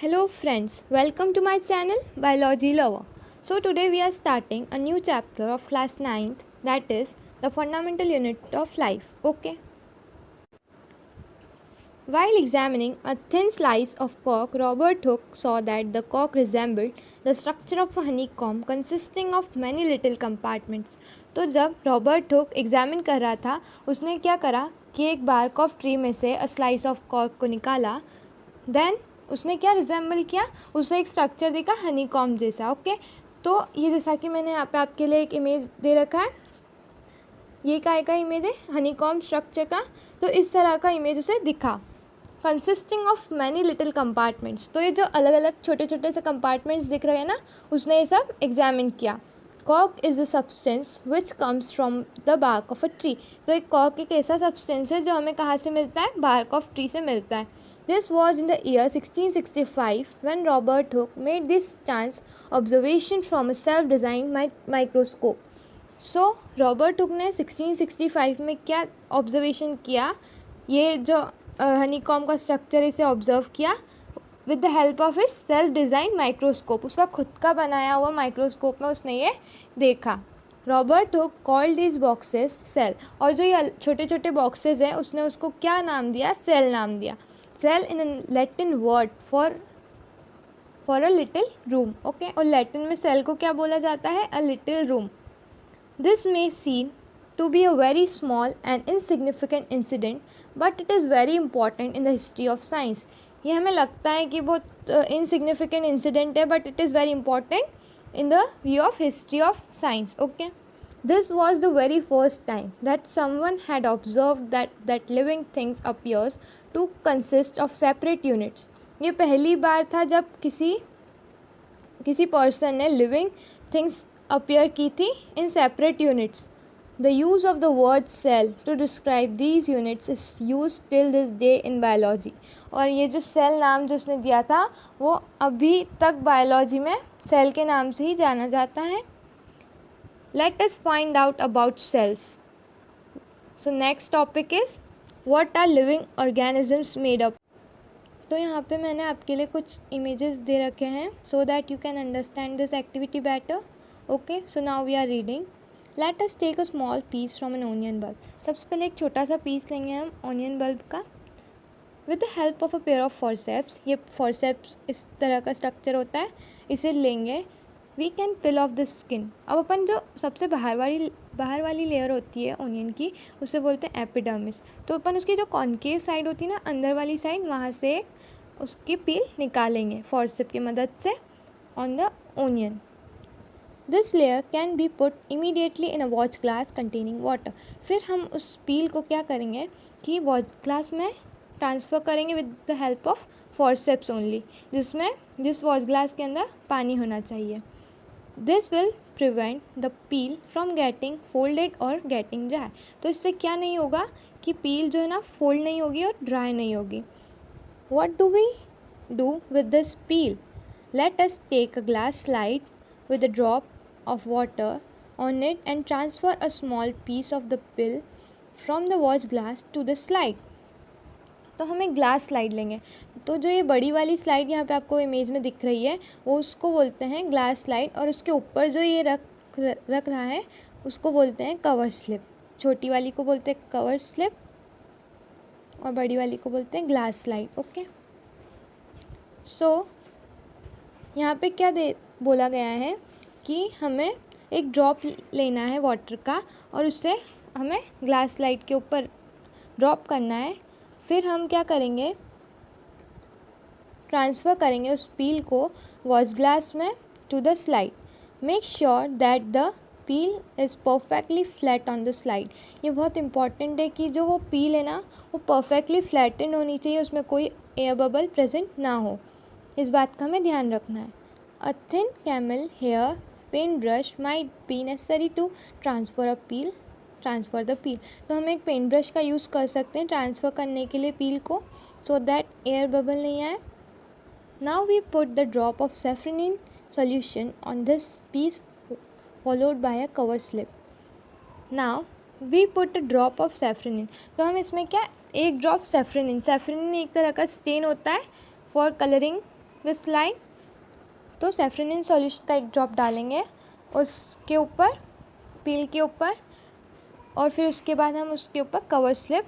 Hello friends, welcome to my channel Biology Lover. So today we are starting a new chapter of class 9th, that is the fundamental unit of life. Okay. While examining a thin slice of cork, Robert Hooke saw that the cork resembled the structure of a honeycomb consisting of many little compartments. तो जब Robert Hooke examine कर रहा था उसने क्या करा कि एक बार्क ऑफ ट्री में से अ स्लाइस ऑफ कॉर्क को निकाला. देन उसने क्या रिजेंबल किया, उसे एक स्ट्रक्चर देखा हनी कॉम जैसा. ओके तो ये जैसा कि मैंने यहाँ पे आपके लिए एक इमेज दे रखा है, ये काय का इमेज है हनी कॉम स्ट्रक्चर का. तो इस तरह का इमेज उसे दिखा consisting of many little compartments. तो ये जो अलग अलग छोटे छोटे से कंपार्टमेंट्स दिख रहे हैं ना, उसने ये सब एग्जामिन किया. Cork is a substance which comes from the bark of a tree. तो एक कॉर्क एक ऐसा सब्सटेंस है जो हमें कहाँ से मिलता है, बार्क ऑफ ट्री से मिलता है. This was in the year 1665 when Robert Hooke made this chance observation from a self-designed microscope. So Robert Hooke ने 1665 में क्या ऑब्जर्वेशन किया, ये जो हनीकॉम का स्ट्रक्चर इसे ऑब्जर्व किया with the help of his self design microscope. उसका खुद का बनाया हुआ माइक्रोस्कोप में उसने ये देखा. Robert Hooke called this boxes cell. और जो ये छोटे छोटे बॉक्सेस हैं उसने उसको क्या नाम दिया, सेल नाम दिया. Cell in Latin word for a little room. Okay, और लैटिन में सेल को क्या बोला जाता है, a little room. This may seem to be a very small and insignificant incident but it is very important in the history of science. ये हमें लगता है कि बहुत इनसिग्निफिकेंट इंसिडेंट है but it is very important in the view of history of science. Okay, this was the very first time that someone had observed that living things appears to consist of separate units. ये पहली बार था जब किसी person ने living things appear की थी in separate units. The use of the word cell to describe these units is use till this day in biology. और ये जो सेल नाम जो उसने दिया था वो अभी तक बायोलॉजी में सेल के नाम से ही जाना जाता है. Let us find out about cells. So next topic is what are living organisms made up. तो यहाँ पे मैंने आपके लिए कुछ images दे रखे हैं so that you can understand this activity better. Okay, so now we are reading. Let us take a small piece from an onion bulb. सबसे पहले एक छोटा सा पीस लेंगे हम onion bulb का. With the help of a pair of forceps, ये forceps इस तरह का स्ट्रक्चर होता है, इसे लेंगे. We can peel off the skin. अब अपन जो सबसे बाहर वाली लेयर होती है ओनियन की उसे बोलते हैं एपिडर्मिस. तो अपन उसकी जो कॉन्केव साइड होती है ना, अंदर वाली साइड, वहाँ से उसकी पील निकालेंगे फॉर्सेप की मदद से on the onion. This layer can be put immediately in a watch glass containing water. फिर हम उस पील को क्या करेंगे कि वॉच ग्लास में ट्रांसफ़र करेंगे with the help of forceps only, जिस वॉच ग्लास के अंदर पानी होना चाहिए. This will prevent the peel from getting folded और गेटिंग ड्राई. तो इससे क्या नहीं होगा कि पील जो है ना फोल्ड नहीं होगी और ड्राई नहीं होगी. What do we do with this peel? Let us take a glass slide with a drop of water on it and transfer a small piece of the peel from the watch glass to the slide. तो हम एक glass slide लेंगे. तो जो ये बड़ी वाली slide यहाँ पे आपको इमेज में दिख रही है वो उसको बोलते हैं ग्लास स्लाइड, और उसके ऊपर जो ये रख रहा है उसको बोलते हैं कवर स्लिप. छोटी वाली को बोलते हैं कवर स्लिप और बड़ी वाली को बोलते हैं ग्लास स्लाइड. ओके, सो यहाँ पे क्या बोला गया है कि हमें एक ड्रॉप लेना है वाटर का और उससे हमें ग्लास स्लाइड के ऊपर ड्रॉप करना है. फिर हम क्या करेंगे, ट्रांसफ़र करेंगे उस पील को वॉच ग्लास में to the slide. Make sure that the peel is perfectly flat on the slide. ये बहुत इंपॉर्टेंट है कि जो वो पील है ना वो परफेक्टली फ्लैटेंड होनी चाहिए, उसमें कोई एयर बबल प्रेजेंट ना हो. इस बात का हमें ध्यान रखना है. A thin camel hair paint brush might be necessary to transfer the peel. तो हम एक पेंट ब्रश का यूज़ कर सकते हैं ट्रांसफ़र करने के लिए पील को, सो दैट एयर बबल नहीं आए. Now we put the drop of safranin solution on this piece followed by a cover slip. Now we put a drop of safranin. तो हम इसमें क्या, एक ड्रॉप सेफ्रोनिन एक तरह का स्टेन होता है फॉर कलरिंग द स्लाइड। तो सेफ्रोनिन सॉल्यूशन का एक ड्रॉप डालेंगे उसके ऊपर, पील के ऊपर, और फिर उसके बाद हम उसके ऊपर कवर स्लिप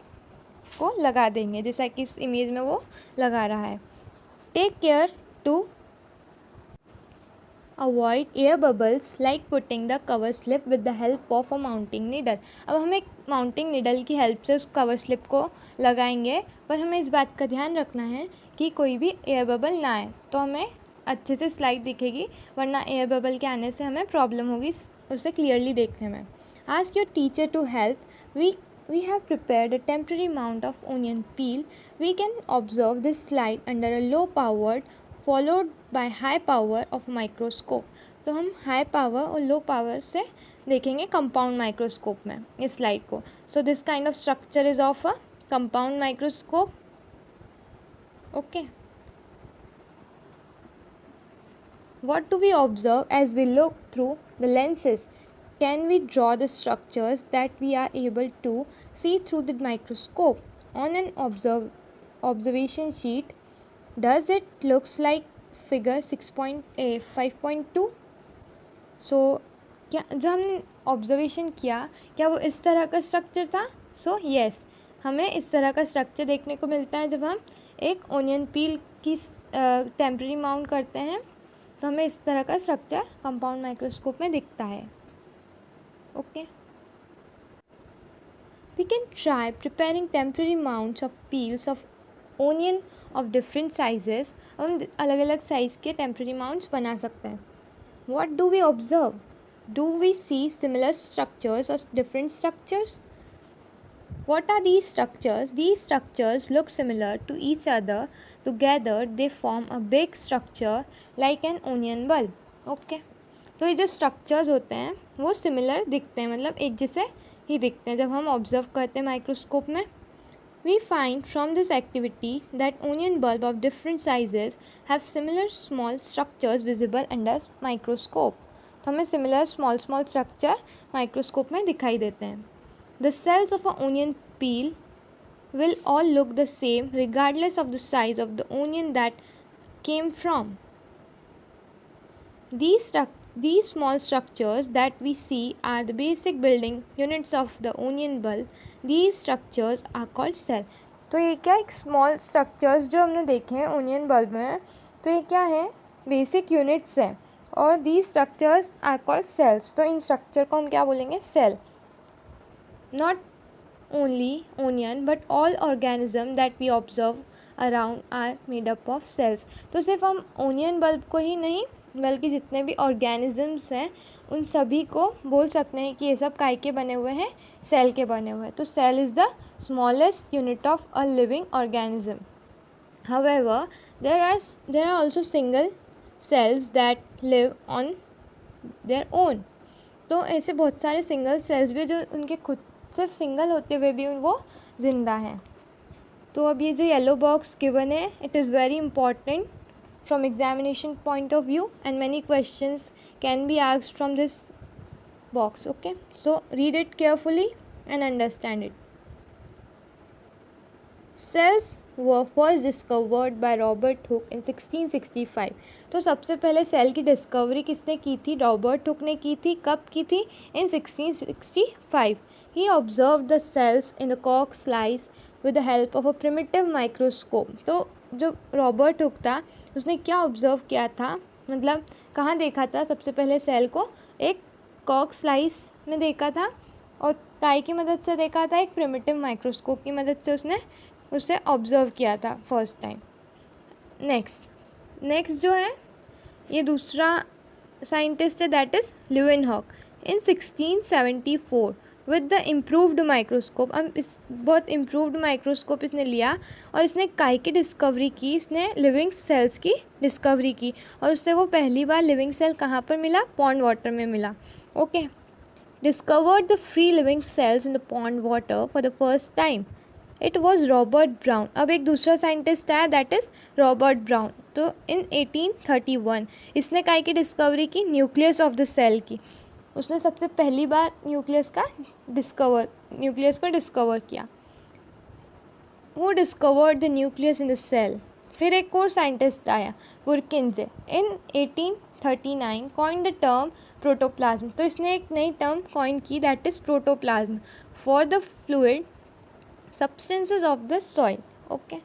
को लगा देंगे जैसा कि इस इमेज में वो लगा रहा है। Take care to avoid air bubbles like putting the cover slip with the help of a mounting needle. अब हम एक माउंटिंग नीडल की हेल्प से उस कवर स्लिप को लगाएंगे, पर हमें इस बात का ध्यान रखना है कि कोई भी एयर बबल ना आए, तो हमें अच्छे से स्लाइड दिखेगी, वरना एयर बबल के आने से हमें प्रॉब्लम होगी उसे क्लियरली देखने में। Ask your teacher to help. We have prepared a temporary mount of onion peel. We can observe this slide under a low powered followed by high power of microscope. तो हम high power और low power से देखेंगे compound microscope में इस slide को। So this kind of structure is of a compound microscope. Okay, what do we observe as we look through the lenses? Can we draw the structures that we are able to see through the microscope? On an observation sheet, does it looks like figure 5.2? So क्या जो हमने observation किया, क्या वो इस तरह का structure था? सो येस, हमें इस तरह का स्ट्रक्चर देखने को मिलता है जब हम एक ओनियन पील की टेम्पररी माउंट करते हैं, तो हमें इस तरह का स्ट्रक्चर कंपाउंड माइक्रोस्कोप में दिखता है। Okay, we can try preparing temporary mounts of peels of onion of different sizes. हम अलग अलग साइज़ के टेम्पररी माउंट्स बना सकते हैं। What do we observe? Do we see similar structures और different structures? What are these structures? These structures look similar to each other. Together they form a big structure like an onion bulb. Okay. तो ये जो structures होते हैं वो similar दिखते हैं, मतलब एक जैसे ही दिखते हैं जब हम ऑब्जर्व करते हैं माइक्रोस्कोप में। We find from this activity that onion bulb of different sizes have similar small structures visible under microscope. तो हमें सिमिलर स्मॉल स्ट्रक्चर माइक्रोस्कोप में दिखाई देते हैं। The cells of an onion peel will all look the same regardless of the size of the onion that came from. These small structures that we see are the basic building units of the onion bulb. These structures are called cell. तो ये क्या एक small structures जो हमने देखे हैं onion bulb में, तो ये क्या है? बेसिक यूनिट्स हैं, और these structures are called cells. तो इन स्ट्रक्चर को हम क्या बोलेंगे? Cell. Not only onion but all organisms that we observe around are made up of cells. तो सिर्फ हम ओनियन बल्ब को ही नहीं बल्कि जितने भी ऑर्गेनिजम्स हैं उन सभी को बोल सकते हैं कि ये सब काय के बने हुए हैं? सेल के बने हुए हैं। तो cell is the smallest unit of a living organism. However, there are also single cells that live on their own. तो ऐसे बहुत सारे सिंगल सेल्स भी जो उनके खुद सिर्फ सिंगल होते हुए भी वो ज़िंदा हैं। तो अब ये जो येलो बॉक्स गिवन है, it is very important from examination point of view and many questions can be asked from this box. Okay, so read it carefully and understand it. Cells were first discovered by Robert Hooke in 1665. तो सबसे पहले cell की discovery किसने की थी? Robert Hooke ने की थी. कब की थी? In 1665. He observed the cells in the cork slice with the help of a primitive microscope. तो जो रॉबर्ट हुक था उसने क्या ऑब्जर्व किया था, मतलब कहाँ देखा था सबसे पहले सेल को? एक कॉक स्लाइस में देखा था, और काय की मदद से देखा था? एक प्रिमिटिव माइक्रोस्कोप की मदद से उसने उसे ऑब्ज़र्व किया था फर्स्ट टाइम. नेक्स्ट जो है ये दूसरा साइंटिस्ट है, that is Leeuwenhoek. In 1674 with the improved microscope, अब इस बहुत इम्प्रूव्ड माइक्रोस्कोप इसने लिया और इसने काय की डिस्कवरी की? इसने लिविंग सेल्स की डिस्कवरी की, और उससे वो पहली बार लिविंग सेल कहाँ पर मिला? पॉन्ड वाटर में मिला. Okay, discovered the free living cells in the pond water for the first time. It was Robert Brown. अब एक दूसरा साइंटिस्ट आया, दैट इज़ रॉबर्ट ब्राउन. तो इन 1831 इसने काय की डिस्कवरी की? न्यूक्लियस ऑफ द सेल की. उसने सबसे पहली बार न्यूक्लियस को डिस्कवर किया. Who discovered the nucleus in the cell? फिर एक और साइंटिस्ट आया पुरकिंजे इन 1839 कॉइन द टर्म प्रोटोप्लाज्म। तो इसने एक नई टर्म कॉइन की that is protoplasm for the fluid substances of the soil. Okay,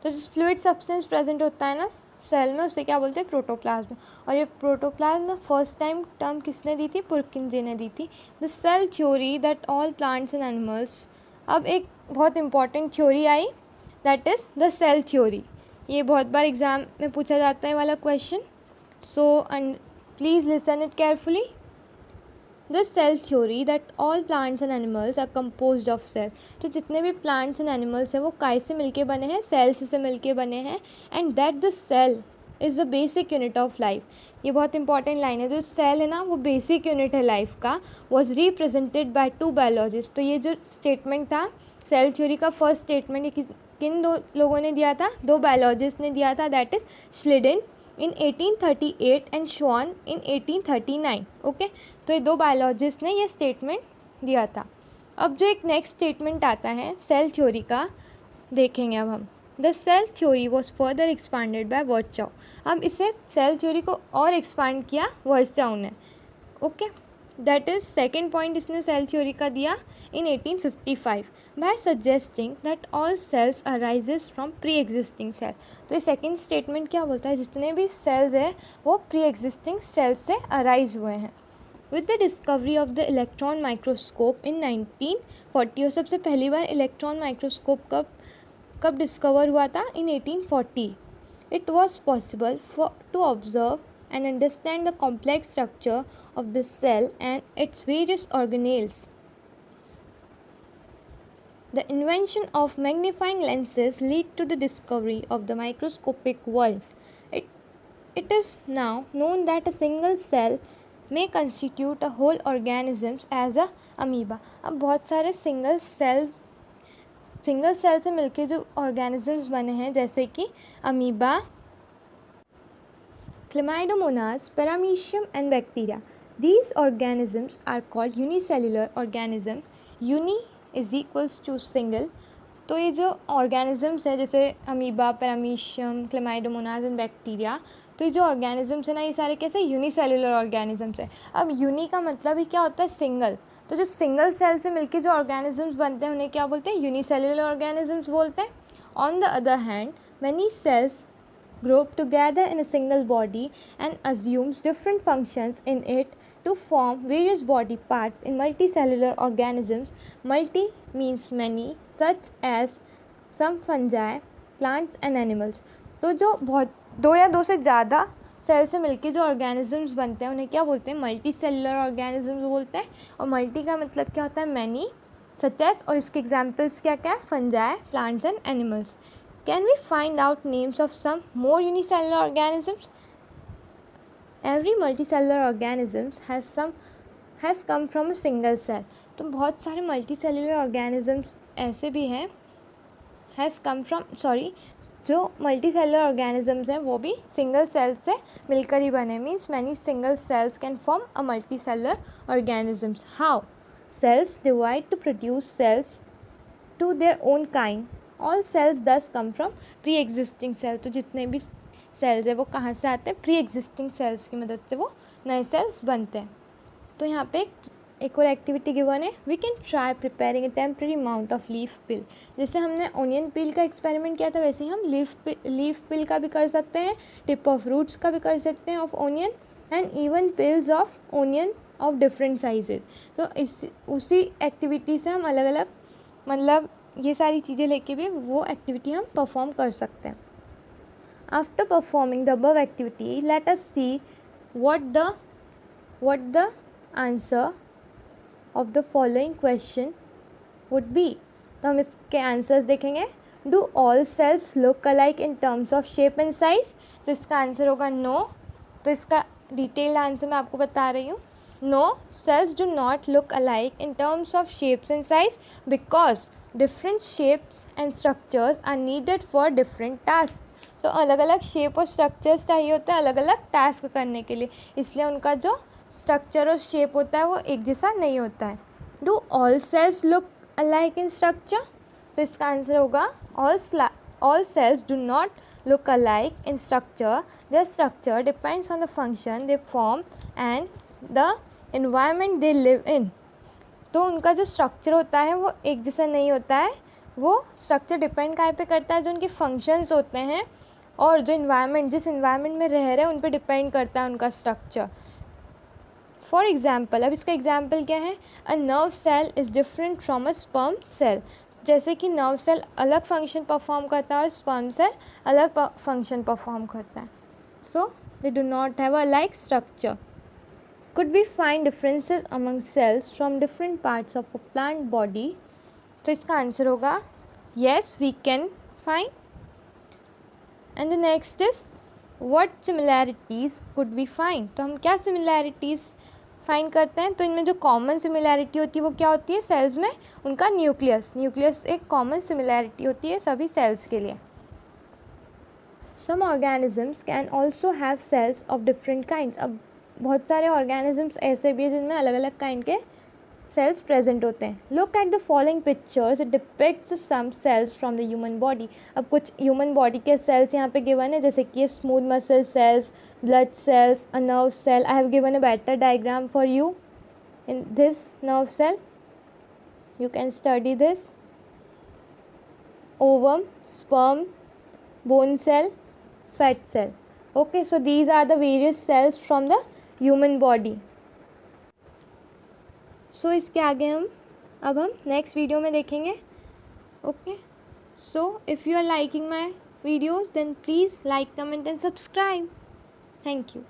तो जिस फ्लूइड सब्सटेंस प्रेजेंट होता है ना सेल में उसे क्या बोलते हैं, प्रोटोप्लाज्म। और ये प्रोटोप्लाज्म फर्स्ट टाइम टर्म किसने दी थी, पुरकिंजे ने दी थी। The cell theory that all plants and animals. अब एक बहुत इंपॉर्टेंट थ्योरी आई that is the cell theory. ये बहुत बार एग्जाम में पूछा जाता है वाला question, so please listen it carefully. The cell theory that all plants and animals are composed of cell. तो जितने भी प्लांट्स एंड एनिमल्स हैं वो काय से मिलके बने हैं, सेल्स से मिलके बने हैं। And that the cell is the basic unit of life. ये बहुत इंपॉर्टेंट लाइन है, जो सेल है ना वो बेसिक यूनिट है लाइफ का। Was represented by two biologist. तो ये जो स्टेटमेंट था सेल थ्योरी का, फर्स्ट स्टेटमेंट ये किन दो लोगों ने दिया था, दो बायोलॉजिस्ट ने दिया था, दैट इज़ श्लिडेन इन 1838 एंड श्वान इन 1839। ओके, तो ये दो बायोलॉजिस्ट ने ये स्टेटमेंट दिया था। अब जो एक नेक्स्ट स्टेटमेंट आता है सेल थ्योरी का, देखेंगे अब हम। The cell theory was further expanded by Virchow. अब इसे सेल थ्योरी को और एक्सपांड किया वर्चाउ ने। Okay, that is second point इसने सेल थ्योरी का दिया in 1855 by suggesting that all cells arises from pre existing cell. तो ये सेकेंड स्टेटमेंट क्या बोलता है, जितने भी सेल्स हैं वो प्री एग्जिस्टिंग सेल्स से अराइज हुए हैं। With the discovery of the electron microscope in 1940। और सबसे पहली बार इलेक्ट्रॉन माइक्रोस्कोप कब डिस्कवर हुआ था, in 1840। It was possible to observe and understand the complex structure of the cell and its various organelles. The invention of magnifying lenses led to the discovery of the microscopic world. It is now known that a single cell may constitute a whole organism as a amoeba. अब बहुत सारे single cell से मिलके जो organisms बने हैं जैसे कि amoeba, Chlamydomonas, Paramecium and bacteria. These organisms are called unicellular organism. Uni is equals to single. तो ये जो ऑर्गेनिजम्स है जैसे अमीबा, पैरामीशियम, क्लेमाइडोमोनाज एंड बैक्टीरिया, तो ये जो ऑर्गेनिजम्स है ना ये सारे कैसे यूनिसेलुलर ऑर्गेनिजम्स है। अब यूनि का मतलब ही क्या होता है, सिंगल। तो जो सिंगल सेल से मिलके जो ऑर्गेनिजम्स बनते हैं उन्हें क्या बोलते हैं, यूनिसेलुलर ऑर्गेनिजम्स बोलते हैं। On the other hand many cells group together in a single body and assumes different functions in it to form various body parts in multicellular organisms. Multi means many, such as some fungi, plants and animals. तो जो बहुत दो या दो से ज़्यादा cell से मिलके जो ऑर्गेनिजम्स बनते हैं उन्हें क्या बोलते हैं, मल्टी सेलुलर ऑर्गेनिजम्स बोलते हैं। और मल्टी का मतलब क्या होता है, मैनी, सच एज, और इसके एग्जाम्पल्स क्या क्या है, fungi, plants and animals. Can we find out names of some more unicellular organisms? Every multicellular organisms has come from a single cell. तो बहुत सारे multicellular organisms ऐसे भी हैं जो multicellular organisms हैं वो भी single cell से मिलकर ही बने। Means many single cells can form a multicellular organisms. How? Cells divide to produce cells to their own kind. All cells thus come from pre existing cell. तो जितने भी sales है वो कहाँ से आते हैं, प्री एग्जिस्टिंग सेल्स की मदद से वो नए सेल्स बनते हैं। तो यहाँ पे एक और एक्टिविटी गिवन है, we can try preparing a temporary amount of leaf peel. जैसे हमने ऑनियन पिल का एक्सपेरिमेंट किया था वैसे ही हम लीफ पिल का भी कर सकते हैं, टिप ऑफ रूट्स का भी कर सकते हैं of onion, and even pills of onion of different sizes. तो उसी एक्टिविटी से हम अलग अलग मतलब ये सारी चीज़ें लेके भी वो एक्टिविटी हम परफॉर्म कर सकते हैं। After performing the above activity let us see what the answer of the following question would be. तो हम इसके आंसर्स देखेंगे। Do all cells look alike in terms of shape and size? तो इसका आंसर होगा नो। तो इसका detailed answer मैं आपको बता रही हूँ। No, cells do not look alike in terms of shapes and size because different shapes and structures are needed for different task. तो अलग अलग शेप और स्ट्रक्चर्स चाहिए होते हैं अलग अलग टास्क करने के लिए, इसलिए उनका जो स्ट्रक्चर और शेप होता है वो एक जैसा नहीं होता है। Do all cells look alike in structure? तो इसका आंसर होगा all cells do not look alike in structure, their structure depends on the function they perform and the environment they live in. तो उनका जो स्ट्रक्चर होता है वो एक जैसा नहीं होता है, वो स्ट्रक्चर डिपेंड काय पे करता है, जो उनके फंक्शंस होते हैं और जो इन्वायरमेंट, जिस इन्वायरमेंट में रह रहे हैं उन पे डिपेंड करता है उनका स्ट्रक्चर. फॉर एग्जाम्पल, अब इसका एग्जाम्पल क्या है, a nerve cell is different from a sperm cell. जैसे कि नर्व सेल अलग फंक्शन परफॉर्म करता है और स्पर्म सेल अलग फंक्शन परफॉर्म करता है. So they do not have a like structure. Could we find differences among cells from different parts of a plant body? तो इसका आंसर होगा yes, we can find. And the next is what similarities could we find? तो हम क्या similarities find करते हैं? तो इनमें जो कॉमन सिमिलैरिटी होती है वो क्या होती है? सेल्स में उनका न्यूक्लियस एक कॉमन सिमिलैरिटी होती है सभी सेल्स के लिए. Some organisms can also have cells of different kinds. अब बहुत सारे ऑर्गेनिजम्स ऐसे भी हैं जिनमें अलग अलग काइंड के सेल्स प्रेजेंट होते हैं. Look at the following pictures, it depicts some cells from the human body. अब कुछ ह्यूमन बॉडी के सेल्स यहाँ पे गिवन है, जैसे कि smooth muscle cells, blood cells, a nerve cell. I have given a better diagram for you in this nerve cell. You can study this. Ovum, sperm, bone cell, fat cell. Okay, so these are the various cells from the human body. So इसके आगे अब हम next video में देखेंगे. Okay, so if you are liking my videos then please like, comment and subscribe. Thank you.